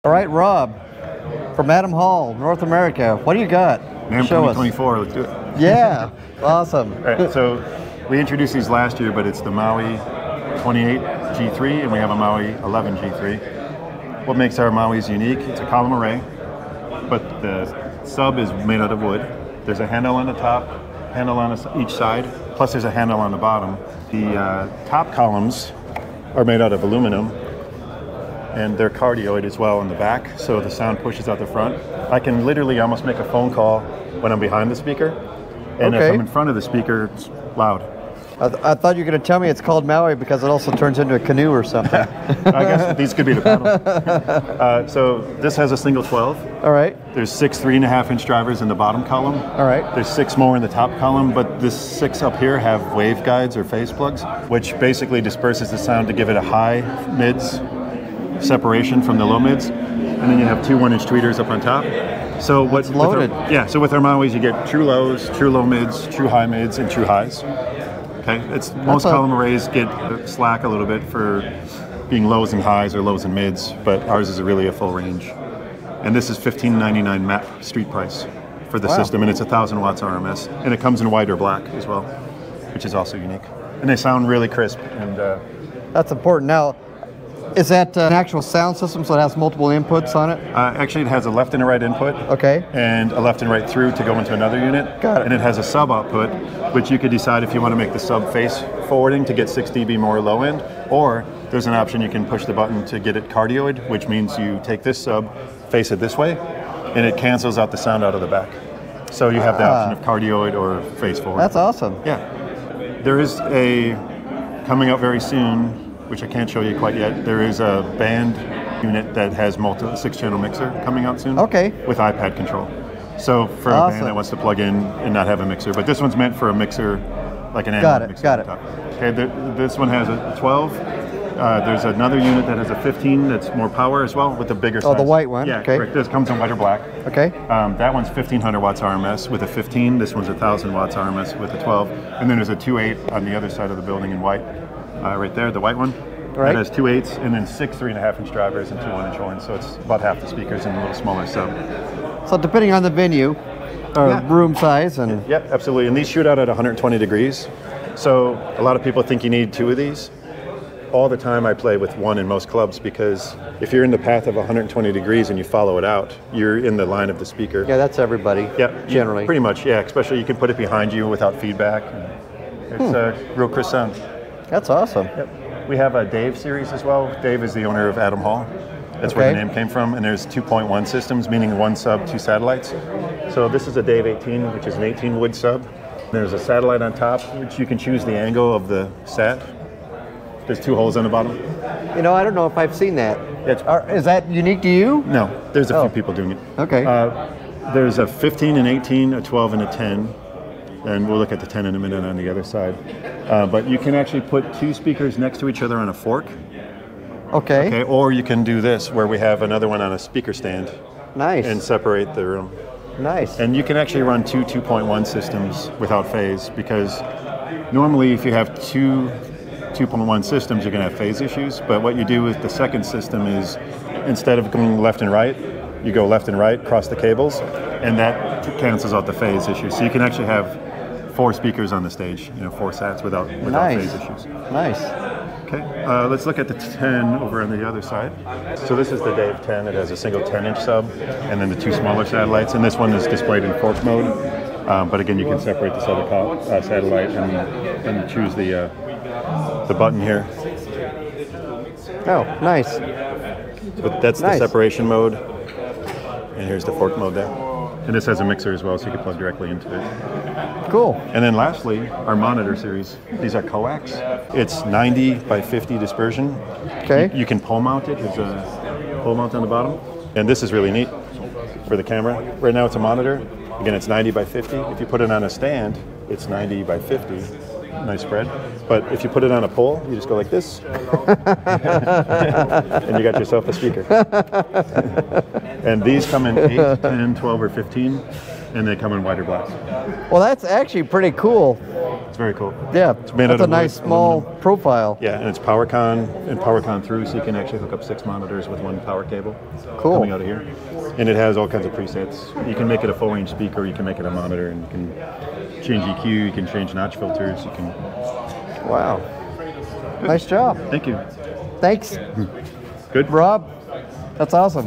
All right, Rob, from Adam Hall, North America. What do you got? NAMM Show 2024, let's do it. Yeah, awesome. All right, so we introduced these last year, but it's the Maui 28 G3 and we have a Maui 11 G3. What makes our Mauis unique? It's a column array, but the sub is made out of wood. There's a handle on the top, handle on each side, plus there's a handle on the bottom. The top columns are made out of aluminum, and they're cardioid as well in the back, so the sound pushes out the front. I can literally almost make a phone call when I'm behind the speaker, and if I'm in front of the speaker, it's loud. I thought you were going to tell me it's called Maui because it also turns into a canoe or something. I guess these could be the paddles. So this has a single 12. All right. There's 6 3.5-inch drivers in the bottom column. All right. There's 6 more in the top column, but this 6 up here have wave guides or phase plugs, which basically disperses the sound to give it a high mids separation from the low mids, and then you have 2 1-inch tweeters up on top. So what's loaded? So with our Mauis, you get true lows, true low mids, true high mids, and true highs. Okay, most column arrays get slack a little bit for being lows and highs or lows and mids, but ours is really a full range. And this is $15.99 MAP street price for the system, and it's 1,000 watts RMS, and it comes in white or black as well, which is also unique. And they sound really crisp. And that's important. Now, is that an actual sound system, so it has multiple inputs on it? Actually, it has a left and a right input. Okay. And a left and right through to go into another unit. Got it. And it has a sub output, which you could decide if you want to make the sub face forwarding to get 6 dB more low end, or there's an option you can push the button to get it cardioid, which means you take this sub, face it this way, and it cancels out the sound out of the back. So you have the option of cardioid or face forward. That's awesome. Yeah. There is a, coming out very soon, which I can't show you quite yet, there is a band unit that has 6-channel mixer coming out soon. Okay. With iPad control. So for a band that wants to plug in and not have a mixer, but this one's meant for a mixer, like an analog mixer. Got it. Okay, this one has a 12. There's another unit that has a 15 that's more power as well with a bigger size. Oh, the white one. Yeah, okay. Correct. This comes in white or black. Okay. That one's 1,500 watts RMS with a 15. This one's 1,000 watts RMS with a 12. And then there's a 2.8 on the other side of the building in white. Right there, the white one. Right. It has 2 8s and then 6 3.5-inch drivers and 2 1-inch horns, so it's about half the speakers in a little smaller sub. So depending on the venue, room size, and yep, absolutely. And these shoot out at 120 degrees. So a lot of people think you need 2 of these. All the time I play with 1 in most clubs, because if you're in the path of 120 degrees and you follow it out, you're in the line of the speaker. Yeah, that's everybody. Yeah, generally. Pretty much, yeah. Especially you can put it behind you without feedback. It's a real crisp sound. That's awesome. Yep. We have a Dave series as well. Dave is the owner of Adam Hall. That's where the name came from. And there's 2.1 systems, meaning 1 sub, 2 satellites. So this is a Dave 18, which is an 18 wood sub. There's a satellite on top, which you can choose the angle of the sat. There's 2 holes on the bottom. You know, I don't know if I've seen that. Is that unique to you? No, there's a few people doing it. Okay. There's a 15 and 18, a 12 and a 10. And we'll look at the 10 in a minute on the other side. But you can actually put 2 speakers next to each other on a fork. Okay. Or you can do this, where we have another one on a speaker stand. Nice. And separate the room. Nice. And you can actually run 2 2.1 systems without phase, because normally if you have 2 2.1 systems, you're going to have phase issues. But what you do with the second system is, instead of going left and right, you go left and right across the cables, and that cancels out the phase issue. So you can actually have 4 speakers on the stage, 4 sats without phase issues. Nice. Okay, let's look at the 10 over on the other side. So this is the Dave 10. It has a single 10-inch sub, and then the 2 smaller satellites. And this one is displayed in fork mode. But again, you can separate the satellite and choose the button here. Oh, nice. But that's the separation mode. And here's the fork mode there. And this has a mixer as well, so you can plug directly into it. Cool. And then lastly, our monitor series. These are coax. It's 90 by 50 dispersion. Okay. You can pole mount it. There's a pole mount on the bottom. And this is really neat for the camera. Right now it's a monitor. Again, it's 90 by 50. If you put it on a stand, it's 90 by 50. Nice spread. But if you put it on a pole, you just go like this. And you got yourself a speaker. And these come in 8, 10, 12, or 15. And they come in white or black. Well, that's actually pretty cool. very cool. Yeah, It's made that's out a of nice wood, small aluminum. profile. Yeah, and it's PowerCon and PowerCon through, so you can actually hook up 6 monitors with one power cable Cool. coming out of here. And it has all kinds of presets. You can make it a full-range speaker, you can make it a monitor, and you can change EQ, you can change notch filters, you can... Wow. Nice job. Thank you. Thanks, Good? Rob. That's awesome.